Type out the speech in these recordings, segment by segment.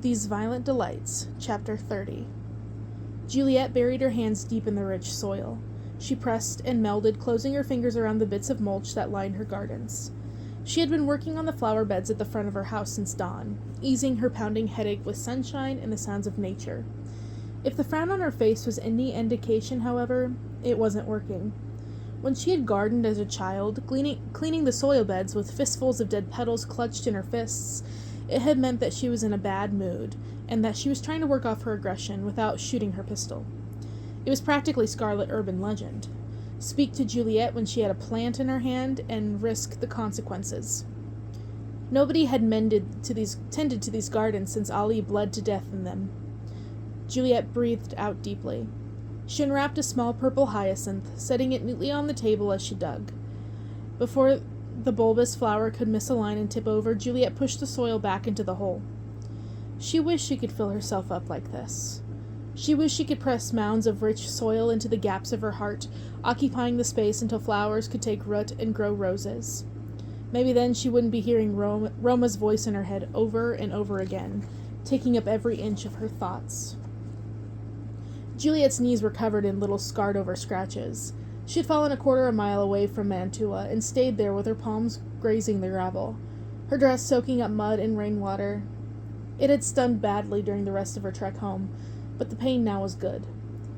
These Violent Delights, Chapter 30. Juliet buried her hands deep in the rich soil. She pressed and melded, closing her fingers around the bits of mulch that lined her gardens. She had been working on the flower beds at the front of her house since dawn, easing her pounding headache with sunshine and the sounds of nature. If the frown on her face was any indication, however, it wasn't working. When she had gardened as a child, cleaning the soil beds with fistfuls of dead petals clutched in her fists, it had meant that she was in a bad mood, and that she was trying to work off her aggression without shooting her pistol. It was practically scarlet urban legend. Speak to Juliet when she had a plant in her hand, and risk the consequences. Nobody had tended to these gardens since Ali bled to death in them. Juliet breathed out deeply. She unwrapped a small purple hyacinth, setting it neatly on the table as she dug. Before the bulbous flower could misalign and tip over, Juliet pushed the soil back into the hole. She wished she could fill herself up like this. She wished she could press mounds of rich soil into the gaps of her heart, occupying the space until flowers could take root and grow roses. Maybe then she wouldn't be hearing Roma's voice in her head over and over again, taking up every inch of her thoughts. Juliet's knees were covered in little scarred-over scratches. She had fallen a quarter of a mile away from Mantua and stayed there with her palms grazing the gravel, her dress soaking up mud and rainwater. It had stung badly during the rest of her trek home, but the pain now was good.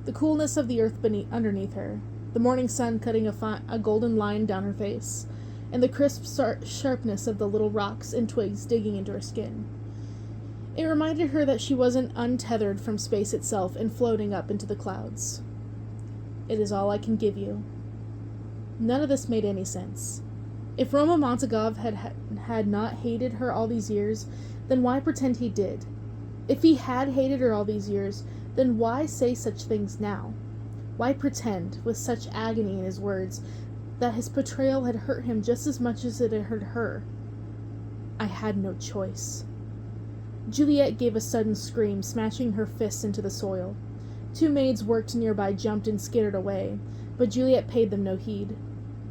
The coolness of the earth underneath her, the morning sun cutting a golden line down her face, and the crisp sharpness of the little rocks and twigs digging into her skin. It reminded her that she wasn't untethered from space itself and floating up into the clouds. It is all I can give you. None of this made any sense. If Roma Montagov had not hated her all these years, then why pretend he did? If he had hated her all these years, then why say such things now? Why pretend, with such agony in his words, that his betrayal had hurt him just as much as it had hurt her? I had no choice. Juliet gave a sudden scream, smashing her fists into the soil. Two maids worked nearby jumped and skittered away, but Juliet paid them no heed.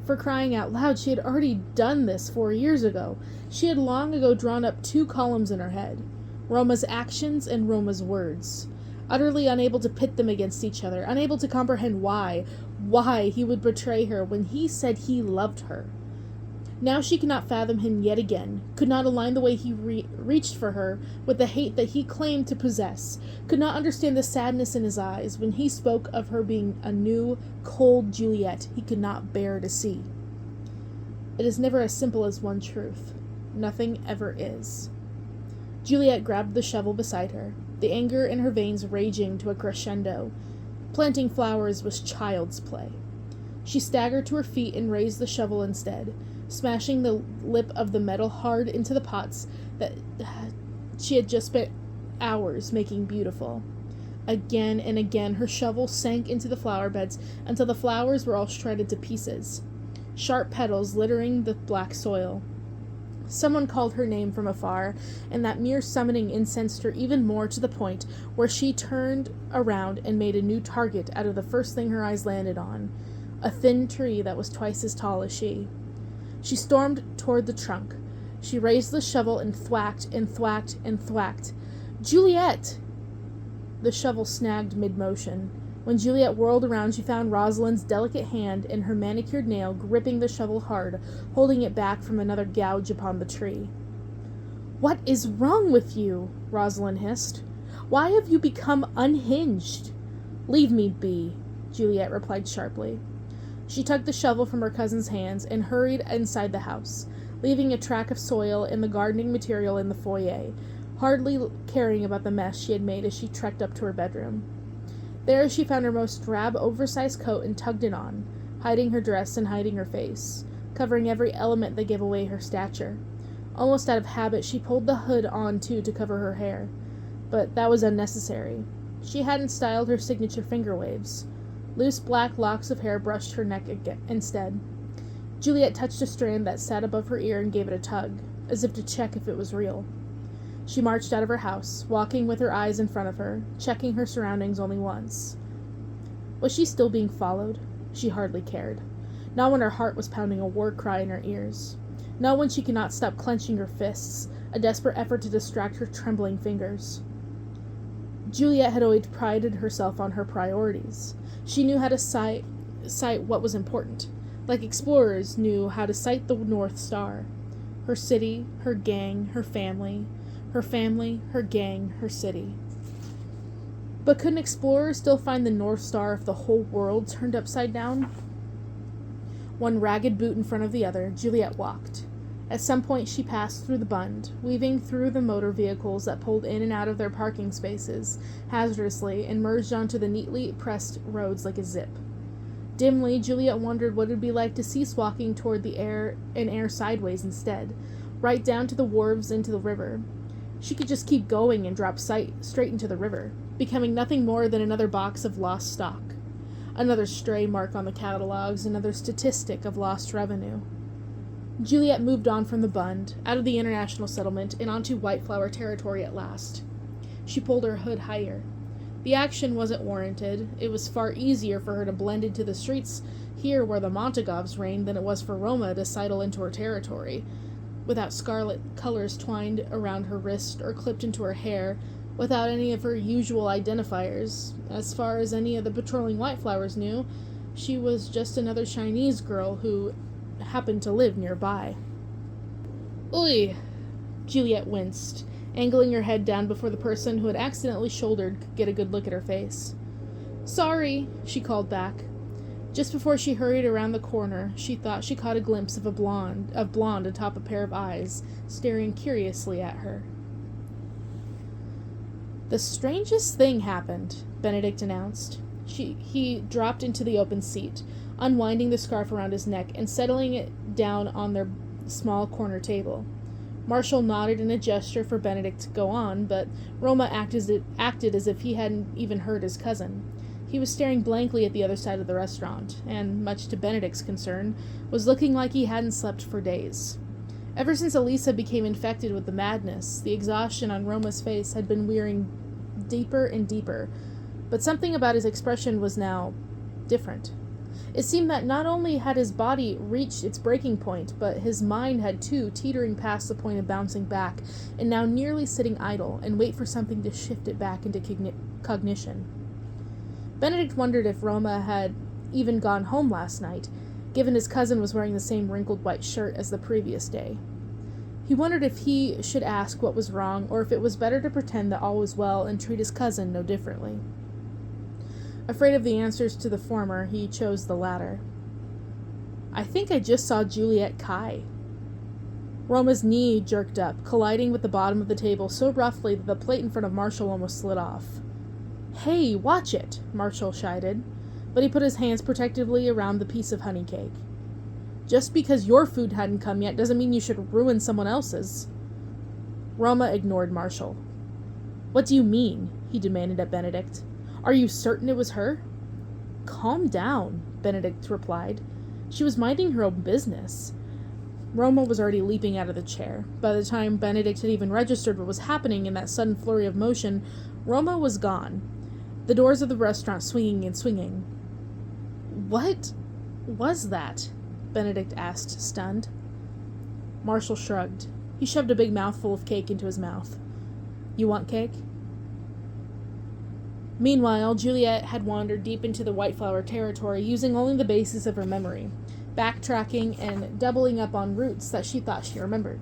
For crying out loud, she had already done this 4 years ago. She had long ago drawn up 2 columns in her head, Roma's actions and Roma's words, utterly unable to pit them against each other, unable to comprehend why he would betray her when he said he loved her. Now she could not fathom him yet again, could not align the way he reached for her with the hate that he claimed to possess, could not understand the sadness in his eyes when he spoke of her being a new, cold Juliet he could not bear to see. It is never as simple as one truth. Nothing ever is. Juliet grabbed the shovel beside her, the anger in her veins raging to a crescendo. Planting flowers was child's play. She staggered to her feet and raised the shovel instead, smashing the lip of the metal hard into the pots that she had just spent hours making beautiful. Again and again her shovel sank into the flower beds until the flowers were all shredded to pieces, sharp petals littering the black soil. Someone called her name from afar, and that mere summoning incensed her even more, to the point where she turned around and made a new target out of the first thing her eyes landed on, a thin tree that was twice as tall as she. She stormed toward the trunk. She raised the shovel and thwacked and thwacked and thwacked. Juliet! The shovel snagged mid-motion. When Juliet whirled around, she found Rosalind's delicate hand and her manicured nail gripping the shovel hard, holding it back from another gouge upon the tree. "What is wrong with you?" Rosalind hissed. "Why have you become unhinged?" "Leave me be," Juliet replied sharply. She tugged the shovel from her cousin's hands and hurried inside the house, leaving a track of soil and the gardening material in the foyer, hardly caring about the mess she had made as she trekked up to her bedroom. There she found her most drab, oversized coat and tugged it on, hiding her dress and hiding her face, covering every element that gave away her stature. Almost out of habit, she pulled the hood on, too, to cover her hair, but that was unnecessary. She hadn't styled her signature finger waves. Loose black locks of hair brushed her neck instead. Juliet touched a strand that sat above her ear and gave it a tug, as if to check if it was real. She marched out of her house, walking with her eyes in front of her, checking her surroundings only once. Was she still being followed? She hardly cared. Not when her heart was pounding a war cry in her ears. Not when she could not stop clenching her fists, a desperate effort to distract her trembling fingers. Juliet had always prided herself on her priorities. She knew how to cite what was important, like explorers knew how to cite the North Star. Her city, her gang, her family, her gang, her city. But couldn't explorers still find the North Star if the whole world turned upside down? One ragged boot in front of the other, Juliet walked. At some point she passed through the Bund, weaving through the motor vehicles that pulled in and out of their parking spaces hazardously and merged onto the neatly pressed roads like a zip. Dimly, Juliet wondered what it would be like to cease walking toward the air and air sideways instead, right down to the wharves into the river. She could just keep going and drop sight straight into the river, becoming nothing more than another box of lost stock, another stray mark on the catalogs, another statistic of lost revenue. Juliet moved on from the Bund, out of the international settlement, and onto Whiteflower territory at last. She pulled her hood higher. The action wasn't warranted. It was far easier for her to blend into the streets here where the Montagovs reigned than it was for Roma to sidle into her territory, without scarlet colors twined around her wrist or clipped into her hair, without any of her usual identifiers. As far as any of the patrolling Whiteflowers knew, she was just another Chinese girl who happened to live nearby. "Oi!" Juliet winced, angling her head down before the person who had accidentally shouldered could get a good look at her face. "Sorry," she called back. Just before she hurried around the corner, she thought she caught a glimpse of blonde atop a pair of eyes, staring curiously at her. "The strangest thing happened," Benedict announced. He dropped into the open seat, unwinding the scarf around his neck and settling it down on their small corner table. Marshall nodded in a gesture for Benedict to go on, but Roma acted as if he hadn't even heard his cousin. He was staring blankly at the other side of the restaurant, and, much to Benedict's concern, was looking like he hadn't slept for days. Ever since Elisa became infected with the madness, the exhaustion on Roma's face had been wearing deeper and deeper, but something about his expression was now different. It seemed that not only had his body reached its breaking point, but his mind had too, teetering past the point of bouncing back, and now nearly sitting idle, and wait for something to shift it back into cognition. Benedict wondered if Roma had even gone home last night, given his cousin was wearing the same wrinkled white shirt as the previous day. He wondered if he should ask what was wrong, or if it was better to pretend that all was well and treat his cousin no differently. Afraid of the answers to the former, he chose the latter. "I think I just saw Juliet Kai." Roma's knee jerked up, colliding with the bottom of the table so roughly that the plate in front of Marshall almost slid off. "Hey, watch it," Marshall chided, but he put his hands protectively around the piece of honey cake. "Just because your food hadn't come yet doesn't mean you should ruin someone else's." Roma ignored Marshall. "What do you mean?" he demanded at Benedict. "Are you certain it was her?" "Calm down," Benedict replied. "She was minding her own business." Roma was already leaping out of the chair. By the time Benedict had even registered what was happening in that sudden flurry of motion, Roma was gone, the doors of the restaurant swinging and swinging. "What was that?" Benedict asked, stunned. Marshall shrugged. He shoved a big mouthful of cake into his mouth. "You want cake?" Meanwhile, Juliet had wandered deep into the Whiteflower territory, using only the basis of her memory, backtracking and doubling up on routes that she thought she remembered.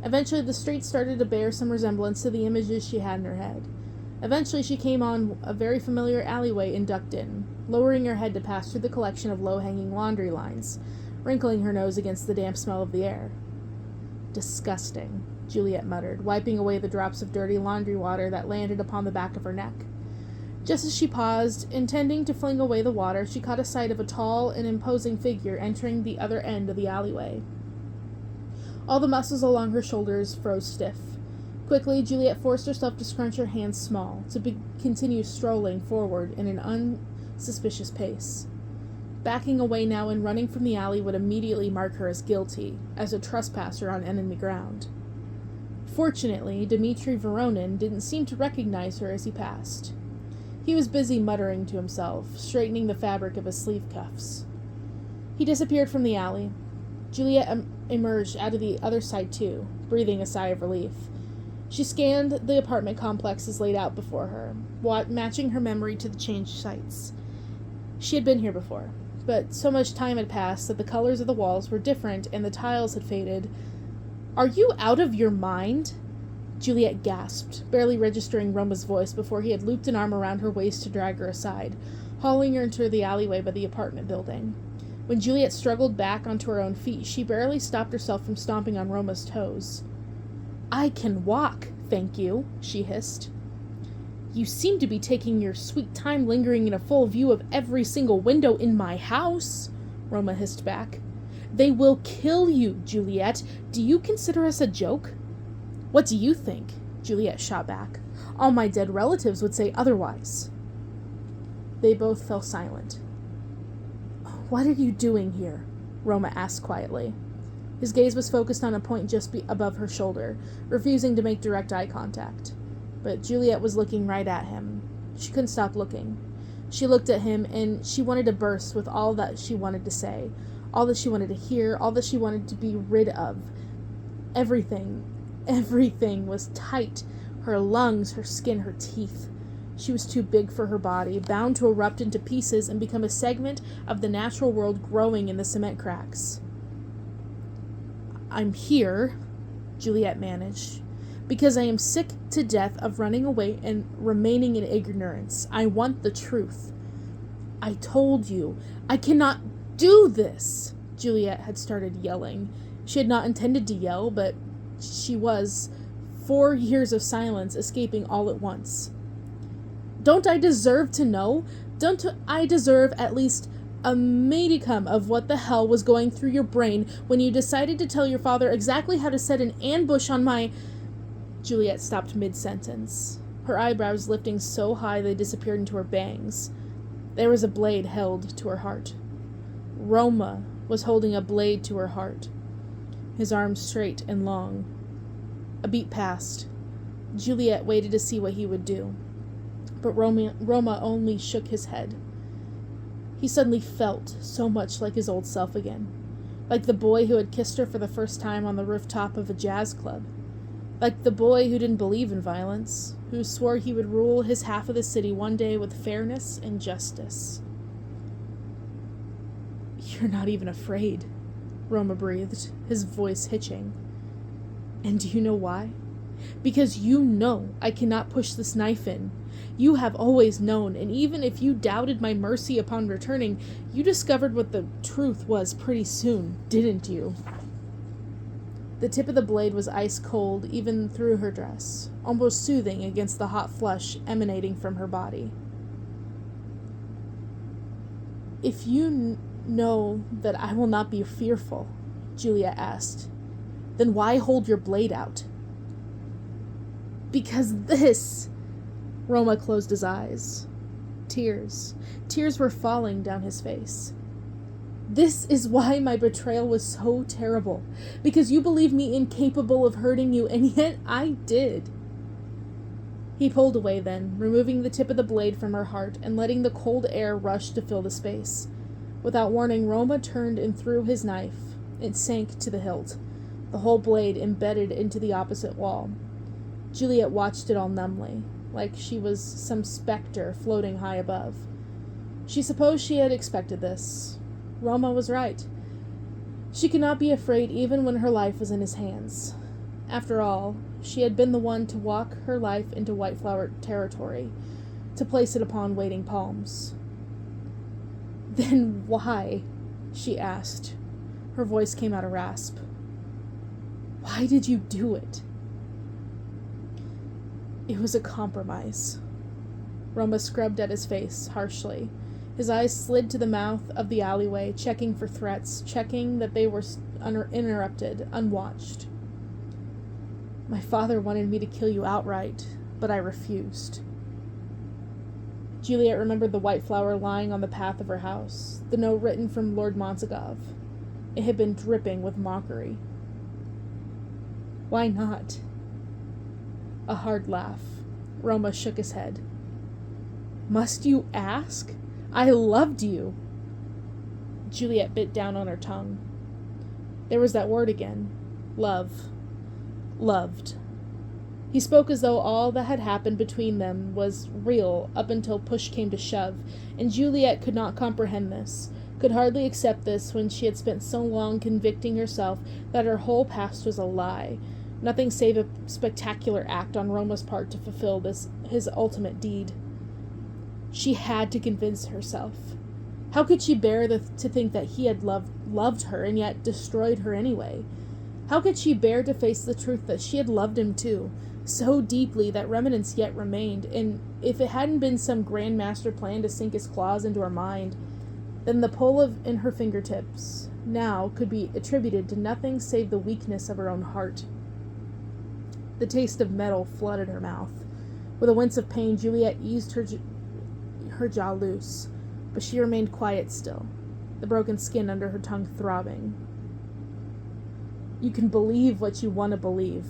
Eventually, the streets started to bear some resemblance to the images she had in her head. Eventually, she came on a very familiar alleyway and ducked in, lowering her head to pass through the collection of low-hanging laundry lines, wrinkling her nose against the damp smell of the air. "Disgusting," Juliet muttered, wiping away the drops of dirty laundry water that landed upon the back of her neck. Just as she paused, intending to fling away the water, she caught a sight of a tall and imposing figure entering the other end of the alleyway. All the muscles along her shoulders froze stiff. Quickly, Juliet forced herself to scrunch her hands small, to continue strolling forward in an unsuspicious pace. Backing away now and running from the alley would immediately mark her as guilty, as a trespasser on enemy ground. Fortunately, Dmitri Voronin didn't seem to recognize her as he passed. He was busy muttering to himself, straightening the fabric of his sleeve cuffs. He disappeared from the alley. Juliet emerged out of the other side too, breathing a sigh of relief. She scanned the apartment complexes laid out before her, matching her memory to the changed sites. She had been here before, but so much time had passed that the colors of the walls were different and the tiles had faded. "Are you out of your mind?" Juliet gasped, barely registering Roma's voice before he had looped an arm around her waist to drag her aside, hauling her into the alleyway by the apartment building. When Juliet struggled back onto her own feet, she barely stopped herself from stomping on Roma's toes. "I can walk, thank you," she hissed. "You seem to be taking your sweet time lingering in a full view of every single window in my house," Roma hissed back. "They will kill you, Juliet. Do you consider us a joke?" "What do you think?" Juliet shot back. "All my dead relatives would say otherwise." They both fell silent. "What are you doing here?" Roma asked quietly. His gaze was focused on a point just above her shoulder, refusing to make direct eye contact. But Juliet was looking right at him. She couldn't stop looking. She looked at him, and she wanted to burst with all that she wanted to say, all that she wanted to hear, all that she wanted to be rid of. Everything was tight. Her lungs, her skin, her teeth. She was too big for her body, bound to erupt into pieces and become a segment of the natural world growing in the cement cracks. "I'm here," Juliet managed, "because I am sick to death of running away and remaining in ignorance. I want the truth." "I told you, I cannot do this!" Juliet had started yelling. She had not intended to yell, but she was. 4 years of silence escaping all at once. "Don't I deserve to know? Don't I deserve at least a modicum of what the hell was going through your brain when you decided to tell your father exactly how to set an ambush on my—" Juliet stopped mid-sentence, her eyebrows lifting so high they disappeared into her bangs. There was a blade held to her heart. Roma was holding a blade to her heart, his arms straight and long. A beat passed. Juliet waited to see what he would do, but Roma only shook his head. He suddenly felt so much like his old self again, like the boy who had kissed her for the first time on the rooftop of a jazz club, like the boy who didn't believe in violence, who swore he would rule his half of the city one day with fairness and justice. "You're not even afraid," Roma breathed, his voice hitching. "And do you know why? Because you know I cannot push this knife in. You have always known, and even if you doubted my mercy upon returning, you discovered what the truth was pretty soon, didn't you?" The tip of the blade was ice cold even through her dress, almost soothing against the hot flush emanating from her body. "If you know that I will not be fearful," Juliet asked, "then why hold your blade out?" "Because this—" Roma closed his eyes. Tears were falling down his face. "This is why my betrayal was so terrible. Because you believed me incapable of hurting you, and yet I did." He pulled away then, removing the tip of the blade from her heart and letting the cold air rush to fill the space. Without warning, Roma turned and threw his knife. It sank to the hilt, the whole blade embedded into the opposite wall. Juliet watched it all numbly, like she was some specter floating high above. She supposed she had expected this. Roma was right. She could not be afraid even when her life was in his hands. After all, she had been the one to walk her life into White Flower territory, to place it upon waiting palms. "Then why?" she asked. Her voice came out a rasp. "Why did you do it?" "It was a compromise." Roma scrubbed at his face harshly. His eyes slid to the mouth of the alleyway, checking for threats, checking that they were uninterrupted, unwatched. "My father wanted me to kill you outright, but I refused." Juliet remembered the white flower lying on the path of her house, the note written from Lord Monsegov. It had been dripping with mockery. "Why not?" A hard laugh. Roma shook his head. "Must you ask? I loved you." Juliet bit down on her tongue. There was that word again. Love. Loved. He spoke as though all that had happened between them was real up until push came to shove, and Juliet could not comprehend this, could hardly accept this when she had spent so long convicting herself that her whole past was a lie, nothing save a spectacular act on Roma's part to fulfill his ultimate deed. She had to convince herself. How could she bear to think that he had loved her and yet destroyed her anyway? How could she bear to face the truth that she had loved him too, so deeply that remnants yet remained, and if it hadn't been some grand master plan to sink his claws into her mind, then the pull in her fingertips now could be attributed to nothing save the weakness of her own heart. The taste of metal flooded her mouth. With a wince of pain, Juliet eased her jaw loose, but she remained quiet still, the broken skin under her tongue throbbing. "You can believe what you want to believe,"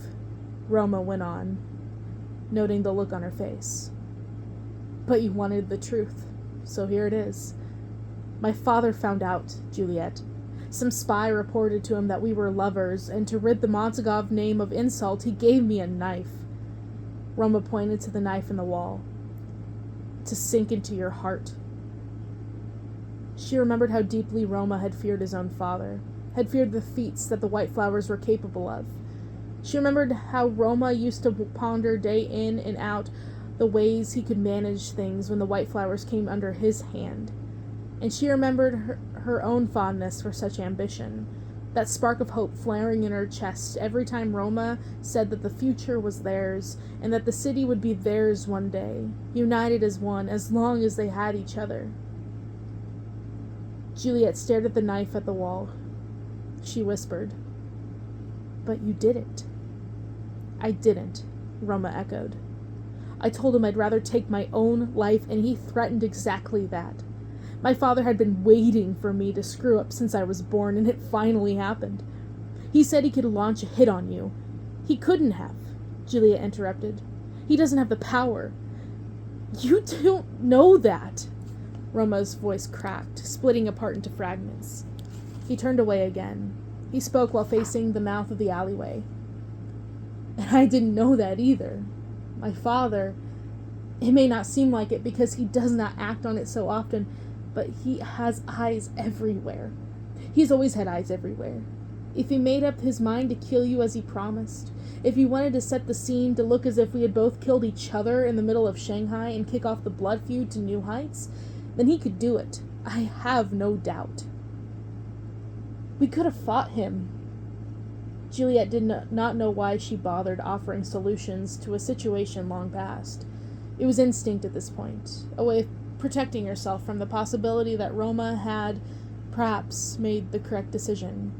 Roma went on, noting the look on her face. "But you wanted the truth, so here it is. My father found out, Juliet. Some spy reported to him that we were lovers, and to rid the Montagov name of insult, he gave me a knife." Roma pointed to the knife in the wall. "To sink into your heart." She remembered how deeply Roma had feared his own father, had feared the feats that the White Flowers were capable of. She remembered how Roma used to ponder day in and out the ways he could manage things when the White Flowers came under his hand. And she remembered her own fondness for such ambition, that spark of hope flaring in her chest every time Roma said that the future was theirs, and that the city would be theirs one day, united as one, as long as they had each other. Juliet stared at the knife at the wall. She whispered, "But you did it." "I didn't," Roma echoed. "I told him I'd rather take my own life, and he threatened exactly that. My father had been waiting for me to screw up since I was born, and it finally happened. He said he could launch a hit on you." "He couldn't have," Juliet interrupted. "He doesn't have the power." "You don't know that." Roma's voice cracked, splitting apart into fragments. He turned away again. He spoke while facing the mouth of the alleyway. "And I didn't know that either. My father, it may not seem like it because he does not act on it so often, but he has eyes everywhere. He's always had eyes everywhere. If he made up his mind to kill you as he promised, if he wanted to set the scene to look as if we had both killed each other in the middle of Shanghai and kick off the blood feud to new heights, then he could do it. I have no doubt. We could have fought him." Juliet did not know why she bothered offering solutions to a situation long past. It was instinct at this point, a way of protecting herself from the possibility that Roma had, perhaps, made the correct decision.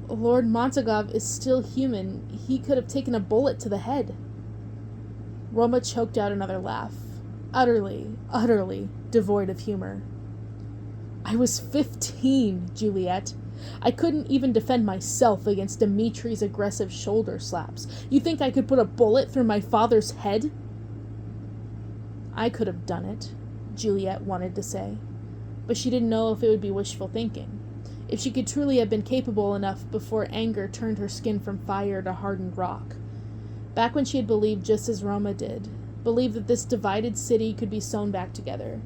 "Lord Montagov is still human. He could have taken a bullet to the head." Roma choked out another laugh, utterly devoid of humor. "I was 15, Juliet. I couldn't even defend myself against Dimitri's aggressive shoulder slaps. You think I could put a bullet through my father's head?" "I could have done it," Juliet wanted to say, but she didn't know if it would be wishful thinking, if she could truly have been capable enough before anger turned her skin from fire to hardened rock. Back when she had believed just as Roma did, believed that this divided city could be sewn back together.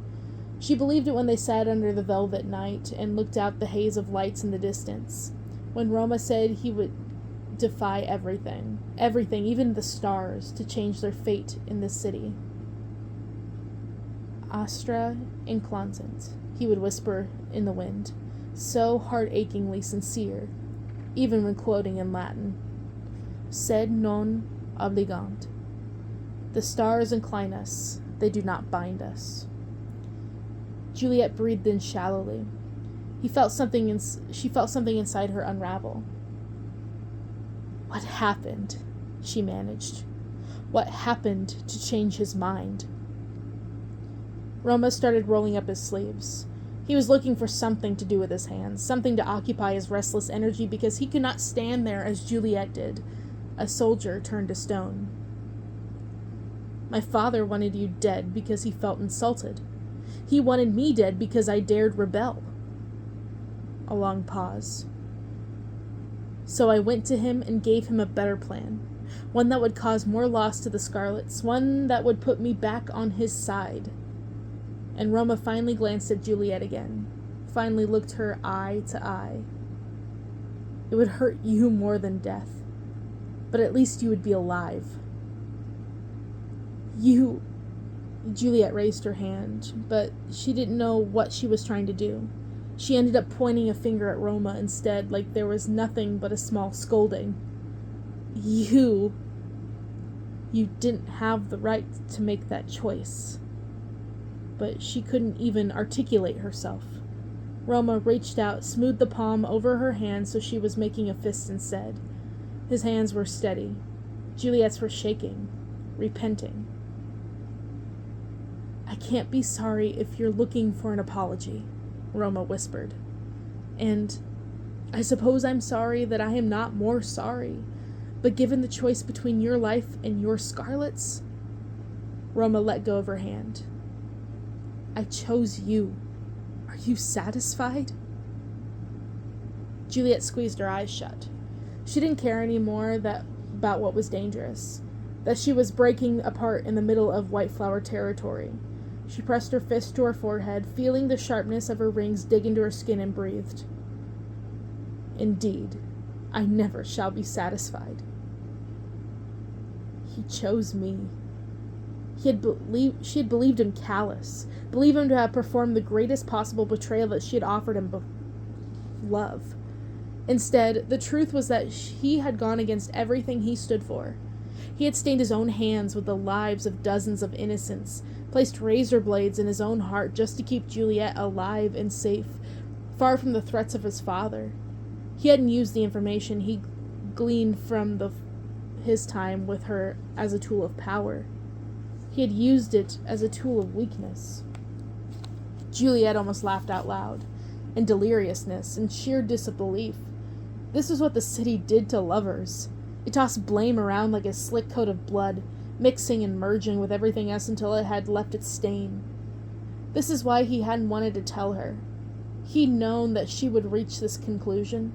She believed it when they sat under the velvet night and looked out the haze of lights in the distance, when Roma said he would defy everything, even the stars, to change their fate in this city. "Astra inconsent," he would whisper in the wind, so heart-achingly sincere, even when quoting in Latin. "Sed non obligant." The stars incline us, they do not bind us. Juliet breathed in shallowly. She felt something inside her unravel. "What happened?" she managed. "What happened to change his mind?" Roma started rolling up his sleeves. He was looking for something to do with his hands, something to occupy his restless energy, because he could not stand there as Juliet did, a soldier turned to stone. "My father wanted you dead because he felt insulted. He wanted me dead because I dared rebel." A long pause. So I went to him and gave him a better plan, one that would cause more loss to the Scarlets, one that would put me back on his side. And Roma finally glanced at Juliet again, finally looked her eye to eye. It would hurt you more than death, but at least you would be alive. You... Juliet raised her hand, but she didn't know what she was trying to do. She ended up pointing a finger at Roma instead, like there was nothing but a small scolding. You didn't have the right to make that choice. But she couldn't even articulate herself. Roma reached out, smoothed the palm over her hand so she was making a fist instead. His hands were steady. Juliet's were shaking, repenting. I can't be sorry if you're looking for an apology, Roma whispered. And I suppose I'm sorry that I am not more sorry, but given the choice between your life and your Scarlet's, Roma let go of her hand. I chose you. Are you satisfied? Juliet squeezed her eyes shut. She didn't care anymore about what was dangerous, that she was breaking apart in the middle of White Flower territory. She pressed her fist to her forehead, feeling the sharpness of her rings dig into her skin, and breathed. Indeed, I never shall be satisfied. He chose me. She had believed him callous, believed him to have performed the greatest possible betrayal that she had offered him love. Instead, the truth was that he had gone against everything he stood for. He had stained his own hands with the lives of dozens of innocents, placed razor blades in his own heart just to keep Juliet alive and safe, far from the threats of his father. He hadn't used the information he gleaned from his time with her as a tool of power. He had used it as a tool of weakness. Juliet almost laughed out loud, in deliriousness and sheer disbelief. This was what the city did to lovers. It tossed blame around like a slick coat of blood, mixing and merging with everything else until it had left its stain. This is why he hadn't wanted to tell her. He'd known that she would reach this conclusion,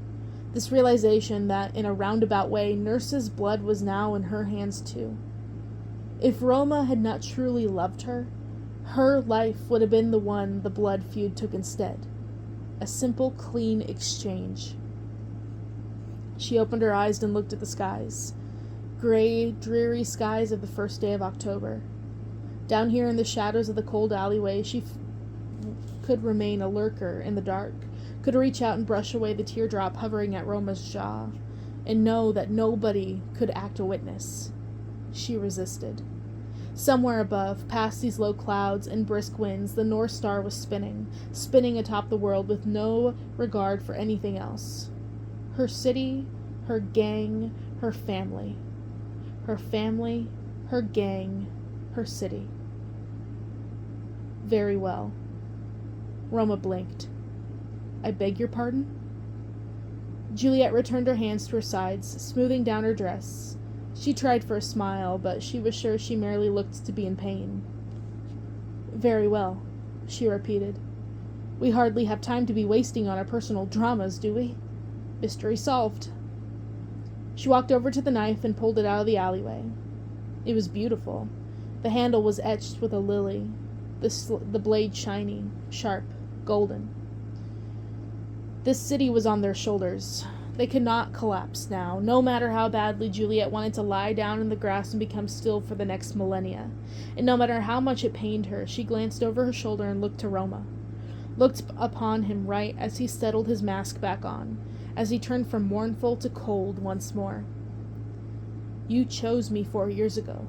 this realization that, in a roundabout way, Nurse's blood was now in her hands too. If Roma had not truly loved her, her life would have been the one the blood feud took instead. A simple, clean exchange. She opened her eyes and looked at the skies. Gray, dreary skies of the first day of October. Down here in the shadows of the cold alleyway, she could remain a lurker in the dark, could reach out and brush away the teardrop hovering at Roma's jaw, and know that nobody could act a witness. She resisted. Somewhere above, past these low clouds and brisk winds, the North Star was spinning, spinning atop the world with no regard for anything else. Her city, her gang, her family. Her family, her gang, her city. Very well. Roma blinked. I beg your pardon? Juliet returned her hands to her sides, smoothing down her dress. She tried for a smile, but she was sure she merely looked to be in pain. Very well, she repeated. We hardly have time to be wasting on our personal dramas, do we? Mystery solved. She walked over to the knife and pulled it out of the alleyway. It was beautiful. The handle was etched with a lily, the blade shiny, sharp, golden. This city was on their shoulders. They could not collapse now, no matter how badly Juliet wanted to lie down in the grass and become still for the next millennia. And no matter how much it pained her, she glanced over her shoulder and looked to Roma. Looked upon him right as he settled his mask back on, as he turned from mournful to cold once more. You chose me 4 years ago.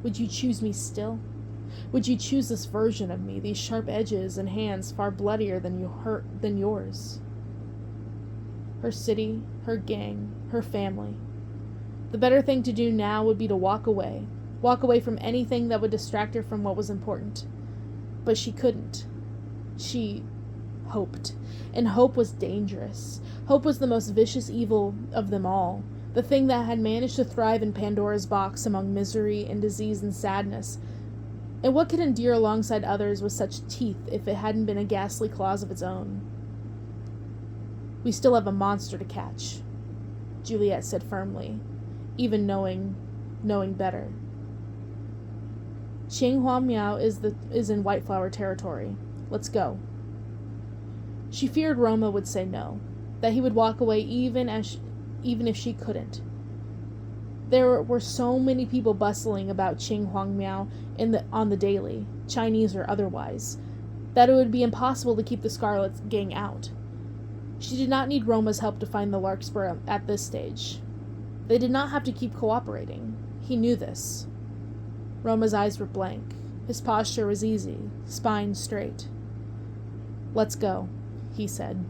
Would you choose me still? Would you choose this version of me, these sharp edges and hands far bloodier than yours? Her city, her gang, her family. The better thing to do now would be to walk away from anything that would distract her from what was important. But she couldn't. She hoped. And hope was dangerous. Hope was the most vicious evil of them all, the thing that had managed to thrive in Pandora's box among misery and disease and sadness. And what could endure alongside others with such teeth if it hadn't been a ghastly claws of its own? We still have a monster to catch. Juliet said firmly, even knowing better. Qinghua Miao is in White Flower territory. Let's go. She feared Roma would say no, that he would walk away even if she couldn't. There were so many people bustling about Qinghua Miao on the daily, Chinese or otherwise, that it would be impossible to keep the Scarlet Gang out. She did not need Roma's help to find the Larkspur at this stage. They did not have to keep cooperating. He knew this. Roma's eyes were blank. His posture was easy, spine straight. Let's go, he said.